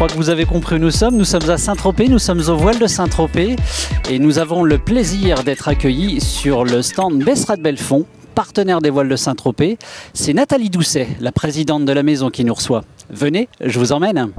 crois que vous avez compris où nous sommes. Nous sommes à Saint-Tropez, nous sommes au voile de Saint-Tropez et nous avons le plaisir d'être accueillis sur le stand Besserat de Belfond, partenaire des voiles de Saint-Tropez. C'est Nathalie Doucet, la présidente de la maison, qui nous reçoit. Venez, je vous emmène.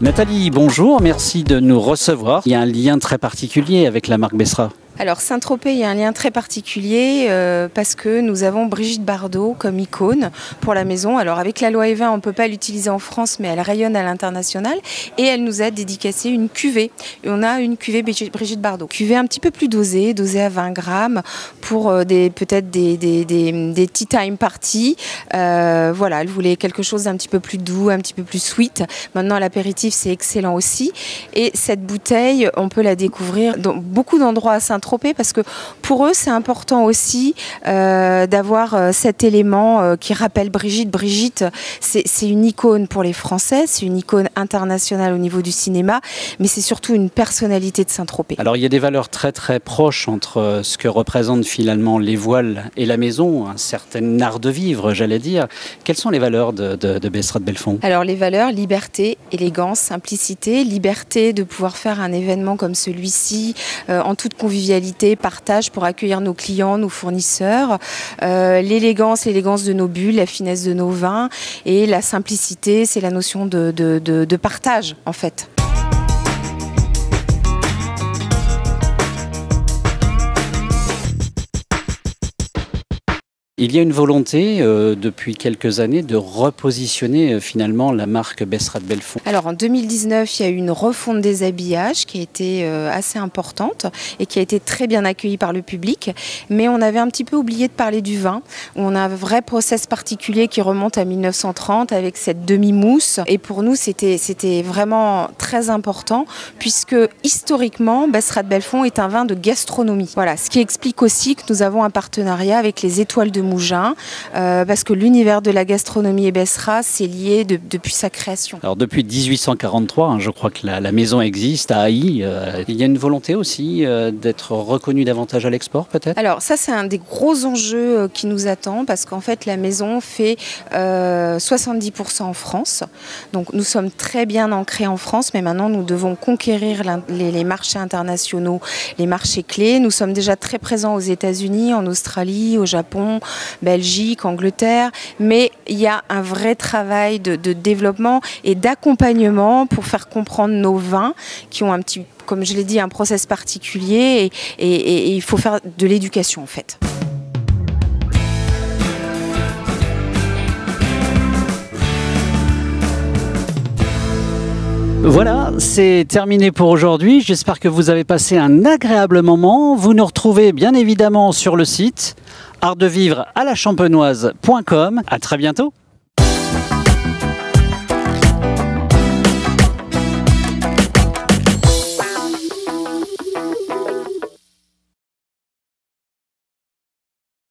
Nathalie, bonjour, merci de nous recevoir. Il y a un lien très particulier avec la marque Besserat. Alors Saint-Tropez, il y a un lien très particulier parce que nous avons Brigitte Bardot comme icône pour la maison. Alors avec la loi E20, on ne peut pas l'utiliser en France, mais elle rayonne à l'international et elle nous a dédicacé une cuvée. Et on a une cuvée Brigitte Bardot. Cuvée un petit peu plus dosée à 20 grammes pour peut-être des tea time parties. Voilà, elle voulait quelque chose d'un petit peu plus doux, un petit peu plus sweet. Maintenant, l'apéritif, c'est excellent aussi. Et cette bouteille, on peut la découvrir dans beaucoup d'endroits à Saint-Tropez parce que pour eux c'est important aussi d'avoir cet élément qui rappelle Brigitte. Brigitte, c'est une icône pour les Français, c'est une icône internationale au niveau du cinéma, mais c'est surtout une personnalité de Saint-Tropez. Alors il y a des valeurs très très proches entre ce que représentent finalement les voiles et la maison, un certain art de vivre, j'allais dire. Quelles sont les valeurs de Besserat de Belfond? Alors les valeurs, liberté, élégance, simplicité, liberté de pouvoir faire un événement comme celui-ci en toute convivialité, partage pour accueillir nos clients, nos fournisseurs, l'élégance de nos bulles, la finesse de nos vins et la simplicité, c'est la notion de partage en fait. Il y a une volonté depuis quelques années de repositionner finalement la marque Besserat de Belfond. Alors en 2019, il y a eu une refonte des habillages qui a été assez importante et qui a été très bien accueillie par le public. Mais on avait un petit peu oublié de parler du vin. On a un vrai process particulier qui remonte à 1930 avec cette demi-mousse. Et pour nous, c'était vraiment très important puisque historiquement, Besserat de Belfond est un vin de gastronomie. Voilà, ce qui explique aussi que nous avons un partenariat avec les Étoiles de Mougins, parce que l'univers de la gastronomie et Besserat, c'est lié depuis sa création. Alors depuis 1843, je crois que la maison existe à Haï. Il y a une volonté aussi d'être reconnue davantage à l'export peut-être? Alors ça, c'est un des gros enjeux qui nous attend, parce qu'en fait la maison fait 70% en France. Donc nous sommes très bien ancrés en France, mais maintenant nous devons conquérir les marchés internationaux, les marchés clés. Nous sommes déjà très présents aux États-Unis, en Australie, au Japon, Belgique, Angleterre, mais il y a un vrai travail de développement et d'accompagnement pour faire comprendre nos vins qui ont comme je l'ai dit, un process particulier et il faut faire de l'éducation en fait. Voilà, c'est terminé pour aujourd'hui. J'espère que vous avez passé un agréable moment. Vous nous retrouvez bien évidemment sur le site artdevivrealachampenoise.com. À très bientôt.